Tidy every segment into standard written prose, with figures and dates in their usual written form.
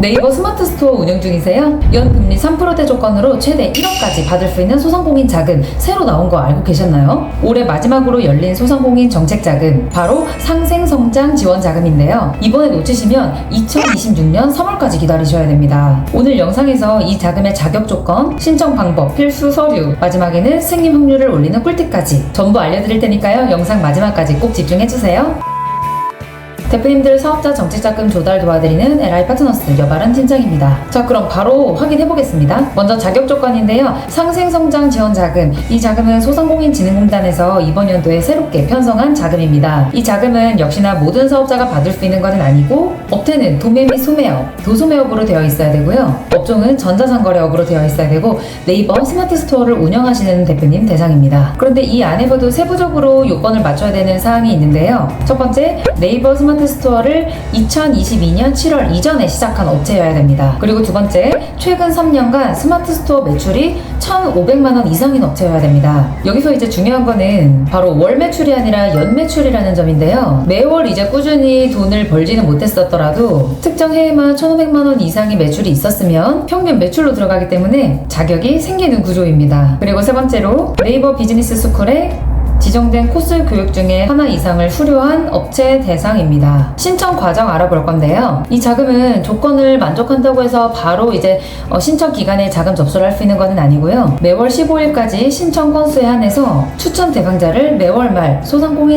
네이버 스마트 스토어 운영 중이세요? 연금리 3%대 조건으로 최대 1억까지 받을 수 있는 소상공인 자금 새로 나온 거 알고 계셨나요? 올해 마지막으로 열린 소상공인 정책 자금 바로 상생성장 지원 자금인데요. 이번에 놓치시면 2026년 3월까지 기다리셔야 됩니다. 오늘 영상에서 이 자금의 자격 조건, 신청 방법, 필수 서류, 마지막에는 승인 확률을 올리는 꿀팁까지 전부 알려드릴 테니까요. 영상 마지막까지 꼭 집중해주세요. 대표님들 사업자 정책자금 조달 도와드리는 LI 파트너스 여바른 팀장입니다. 자, 그럼 바로 확인해보겠습니다. 먼저 자격 조건인데요. 상생성장 지원 자금. 이 자금은 소상공인진흥공단에서 이번 연도에 새롭게 편성한 자금입니다. 이 자금은 역시나 모든 사업자가 받을 수 있는 것은 아니고 업태는 도매 및 소매업, 도소매업으로 되어 있어야 되고요. 업종은 전자상거래업으로 되어 있어야 되고 네이버 스마트 스토어를 운영하시는 대표님 대상입니다. 그런데 이 안에서도 세부적으로 요건을 맞춰야 되는 사항이 있는데요. 첫 번째, 네이버 스마트 스토어를 2022년 7월 이전에 시작한 업체여야 됩니다. 그리고 두 번째, 최근 3년간 스마트 스토어 매출이 1,500만 원 이상인 업체여야 됩니다. 여기서 이제 중요한 거는 바로 월 매출이 아니라 연 매출이라는 점인데요. 매월 이제 꾸준히 돈을 벌지는 못했었더라도 특정 해에만 1,500만 원 이상의 매출이 있었으면 평균 매출로 들어가기 때문에 자격이 생기는 구조입니다. 그리고 세 번째로 네이버 비즈니스 스쿨에 지정된 코스 교육 중에 하나 이상을 수료한 업체 대상입니다. 신청 과정 알아볼 건데요. 이 자금은 조건을 만족한다고 해서 바로 이제 신청 기간에 자금 접수를 할 수 있는 것은 아니고요. 매월 15일까지 신청 건수에 한해서 추천 대상자를 매월 말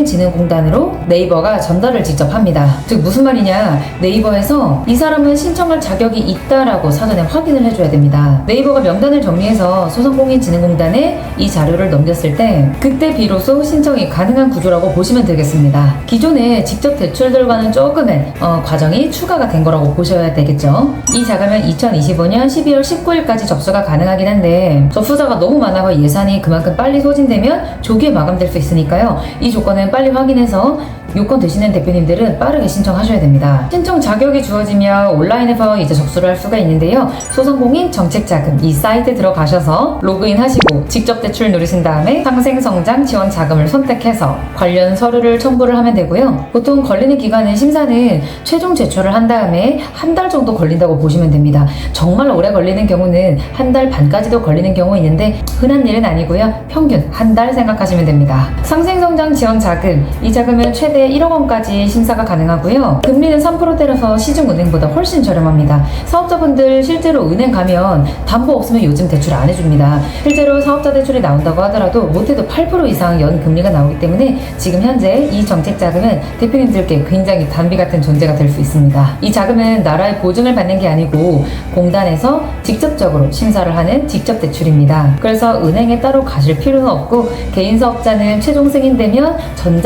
소상공인진흥공단으로 네이버가 전달을 직접 합니다. 즉 무슨 말이냐, 네이버에서 이 사람은 신청할 자격이 있다라고 사전에 확인을 해줘야 됩니다. 네이버가 명단을 정리해서 소상공인진흥공단에 이 자료를 넘겼을 때 그때 비로소 신청이 가능한 구조라고 보시면 되겠습니다. 기존에 직접 대출들과는 조금의 과정이 추가가 된 거라고 보셔야 되겠죠. 이 자금은 2025년 12월 19일까지 접수가 가능하긴 한데 접수자가 너무 많아서 예산이 그만큼 빨리 소진되면 조기에 마감될 수 있으니까요. 이 조건은 빨리 확인해서 요건 되시는 대표님들은 빠르게 신청하셔야 됩니다. 신청 자격이 주어지면 온라인에서 이제 접수를 할 수가 있는데요. 소상공인 정책자금 이 사이트에 들어가셔서 로그인 하시고 직접 대출 누르신 다음에 상생성장 지원 자금을 선택해서 관련 서류를 첨부를 하면 되고요. 보통 걸리는 기간은 심사는 최종 제출을 한 다음에 한 달 정도 걸린다고 보시면 됩니다. 정말 오래 걸리는 경우는 한 달 반까지도 걸리는 경우 있는데 흔한 일은 아니고요. 평균 한 달 생각하시면 됩니다. 상생성장 지원 자금 이 자금은 최대 1억 원까지 심사가 가능하고요. 금리는 3%대라서 시중은행보다 훨씬 저렴합니다. 사업자분들 실제로 은행 가면 담보 없으면 요즘 대출 안 해줍니다. 실제로 사업자 대출이 나온다고 하더라도 못해도 8% 이상 연 금리가 나오기 때문에 지금 현재 이 정책 자금은 대표님들께 굉장히 단비 같은 존재가 될 수 있습니다. 이 자금은 나라의 보증을 받는 게 아니고 공단에서 직접적으로 심사를 하는 직접 대출입니다. 그래서 은행에 따로 가실 필요는 없고 개인 사업자는 최종 승인되면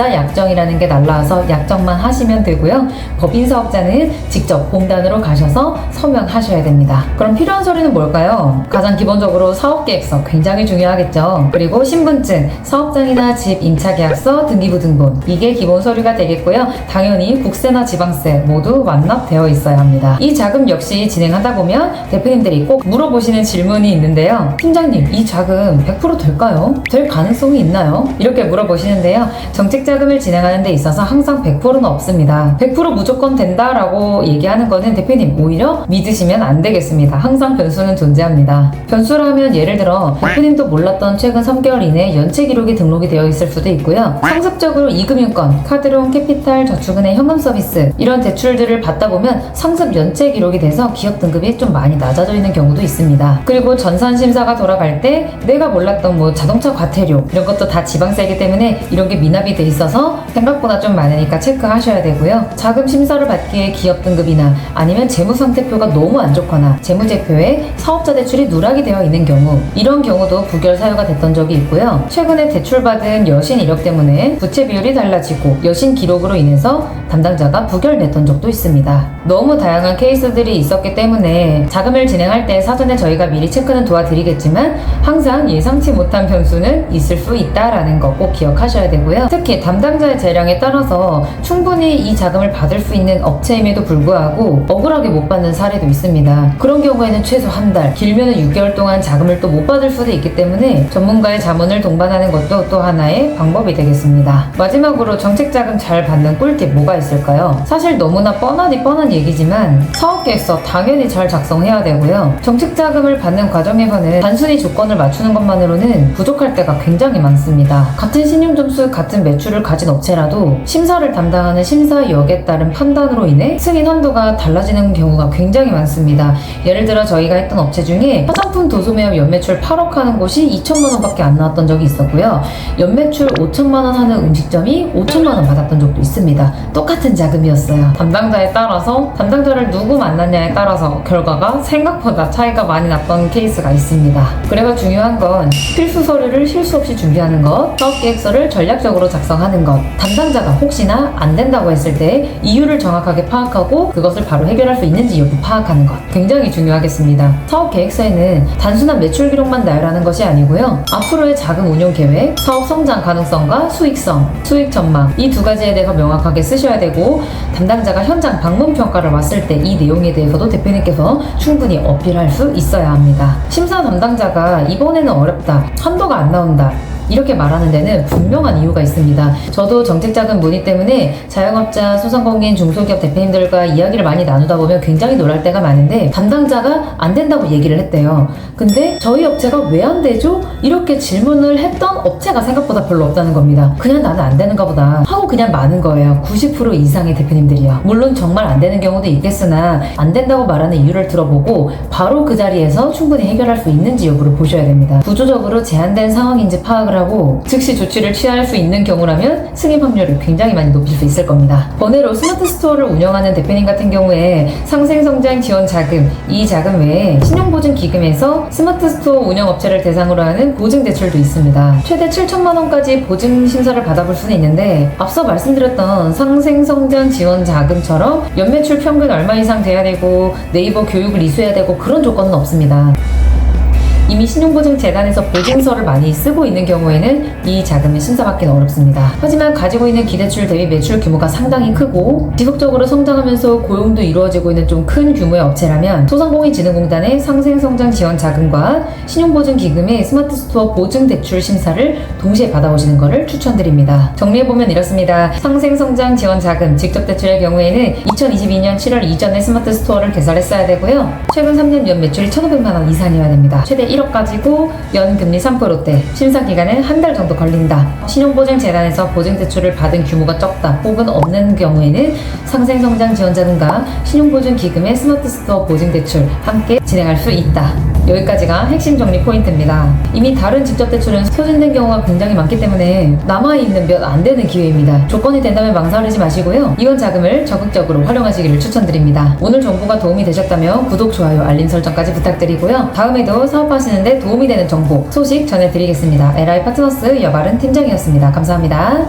전자약정이라는 게 날라와서 약정만 하시면 되고요. 법인 사업자는 직접 공단으로 가셔서 서명하셔야 됩니다. 그럼 필요한 서류는 뭘까요? 가장 기본적으로 사업계획서 굉장히 중요하겠죠. 그리고 신분증, 사업장이나 집 임차계약서, 등기부등본 이게 기본 서류가 되겠고요. 당연히 국세나 지방세 모두 완납되어 있어야 합니다. 이 자금 역시 진행하다 보면 대표님들이 꼭 물어보시는 질문이 있는데요. 팀장님, 이 자금 100% 될까요? 될 가능성이 있나요? 이렇게 물어보시는데요. 정책자금을 진행하는 데 있어서 항상 100%는 없습니다. 100% 무조건 된다라고 얘기하는 거는 대표님 오히려 믿으시면 안 되겠습니다. 항상 변수는 존재합니다. 변수라면 예를 들어 대표님도 몰랐던 최근 3개월 이내 연체 기록이 등록이 되어 있을 수도 있고요. 상습적으로 이금융권, 카드론, 캐피탈, 저축은행, 현금 서비스 이런 대출들을 받다 보면 상습 연체 기록이 돼서 기업 등급이 좀 많이 낮아져 있는 경우도 있습니다. 그리고 전산 심사가 돌아갈 때 내가 몰랐던 뭐 자동차 과태료 이런 것도 다 지방세이기 때문에 이런 게 미납이 돼 있어서 생각보다 좀 많으니까 체크하셔야 되고요. 자금 심사를 받기에 기업 등급이나 아니면 재무상태표가 너무 안 좋거나 재무제표에 사업자 대출이 누락이 되어 있는 경우 이런 경우도 부결 사유가 됐던 적이 있고요. 최근에 대출받은 여신 이력 때문에 부채 비율이 달라지고 여신 기록으로 인해서 담당자가 부결됐던 적도 있습니다. 너무 다양한 케이스들이 있었기 때문에 자금을 진행할 때 사전에 저희가 미리 체크는 도와드리겠지만 항상 예상치 못한 변수는 있을 수 있다라는 거 꼭 기억하셔야 되고요. 특히 담당자의 재량에 따라 따라서 충분히 이 자금을 받을 수 있는 업체임에도 불구하고 억울하게 못 받는 사례도 있습니다. 그런 경우에는 최소 한 달, 길면은 6개월 동안 자금을 또 못 받을 수도 있기 때문에 전문가의 자문을 동반하는 것도 또 하나의 방법이 되겠습니다. 마지막으로 정책자금 잘 받는 꿀팁 뭐가 있을까요? 사실 너무나 뻔한 얘기지만 사업계획서 당연히 잘 작성해야 되고요. 정책자금을 받는 과정에서는 단순히 조건을 맞추는 것만으로는 부족할 때가 굉장히 많습니다. 같은 신용점수, 같은 매출을 가진 업체라도 심사를 담당하는 심사역에 따른 판단으로 인해 승인 한도가 달라지는 경우가 굉장히 많습니다. 예를 들어 저희가 했던 업체 중에 화장품 도소매업 연매출 8억 하는 곳이 2천만 원밖에 안 나왔던 적이 있었고요. 연매출 5천만 원 하는 음식점이 5천만 원 받았던 적도 있습니다. 똑같은 자금이었어요. 담당자에 따라서, 담당자를 누구 만났냐에 따라서 결과가 생각보다 차이가 많이 났던 케이스가 있습니다. 그래서 중요한 건 필수 서류를 실수 없이 준비하는 것, 사업계획서를 전략적으로 작성하는 것, 담당자가 혹시나 안 된다고 했을 때 이유를 정확하게 파악하고 그것을 바로 해결할 수 있는지 여부 파악하는 것, 굉장히 중요하겠습니다. 사업계획서에는 단순한 매출 기록만 나열하는 것이 아니고요. 앞으로의 자금 운용 계획, 사업 성장 가능성과 수익성, 수익 전망, 이 두 가지에 대해서 명확하게 쓰셔야 되고, 담당자가 현장 방문 평가를 왔을 때 이 내용에 대해서도 대표님께서 충분히 어필할 수 있어야 합니다. 심사 담당자가 이번에는 어렵다, 한도가 안 나온다, 이렇게 말하는 데는 분명한 이유가 있습니다. 저도 정책자금 문의 때문에 자영업자, 소상공인, 중소기업 대표님들과 이야기를 많이 나누다 보면 굉장히 놀랄 때가 많은데, 담당자가 안 된다고 얘기를 했대요. 근데 저희 업체가 왜 안 되죠? 이렇게 질문을 했던 업체가 생각보다 별로 없다는 겁니다. 그냥 나는 안 되는가 보다 하고 그냥 마는 거예요. 90% 이상의 대표님들이요. 물론 정말 안 되는 경우도 있겠으나 안 된다고 말하는 이유를 들어보고 바로 그 자리에서 충분히 해결할 수 있는지 여부를 보셔야 됩니다. 구조적으로 제한된 상황인지 파악을 하고 즉시 조치를 취할 수 있는 경우라면 승인 확률을 굉장히 많이 높일 수 있을 겁니다. 번외로 스마트 스토어를 운영하는 대표님 같은 경우에 상생성장 지원 자금, 이 자금 외에 신용보증기금에서 스마트 스토어 운영 업체를 대상으로 하는 보증 대출도 있습니다. 최대 7천만 원까지 보증 심사를 받아볼 수는 있는데, 앞서 말씀드렸던 상생성장 지원 자금처럼 연매출 평균 얼마 이상 돼야 되고 네이버 교육을 이수해야 되고 그런 조건은 없습니다. 이미 신용보증재단에서 보증서를 많이 쓰고 있는 경우에는 이 자금을 심사받기는 어렵습니다. 하지만 가지고 있는 기대출 대비 매출 규모가 상당히 크고 지속적으로 성장하면서 고용도 이루어지고 있는 좀 큰 규모의 업체라면 소상공인진흥공단의 상생성장 지원 자금과 신용보증기금의 스마트스토어 보증대출 심사를 동시에 받아오시는 것을 추천드립니다. 정리해보면 이렇습니다. 상생성장 지원 자금, 직접대출의 경우에는 2022년 7월 이전에 스마트스토어를 개설했어야 되고요. 최근 3년 연 매출이 1,500만 원 이상이어야 됩니다. 최대 1억 가지고 연금리 3%대, 심사기간은 한 달 정도 걸린다. 신용보증재단에서 보증대출을 받은 규모가 적다 혹은 없는 경우에는 상생성장지원자금과 신용보증기금의 스마트스토어 보증대출 함께 진행할 수 있다. 여기까지가 핵심 정리 포인트입니다. 이미 다른 직접대출은 소진된 경우가 굉장히 많기 때문에 남아있는 몇 안 되는 기회입니다. 조건이 된다면 망설이지 마시고요. 이원 자금을 적극적으로 활용하시기를 추천드립니다. 오늘 정보가 도움이 되셨다면 구독, 좋아요, 알림 설정까지 부탁드리고요. 다음에도 사업하시는데 도움이 되는 정보, 소식 전해드리겠습니다. LI 파트너스 여바른 팀장이었습니다. 감사합니다.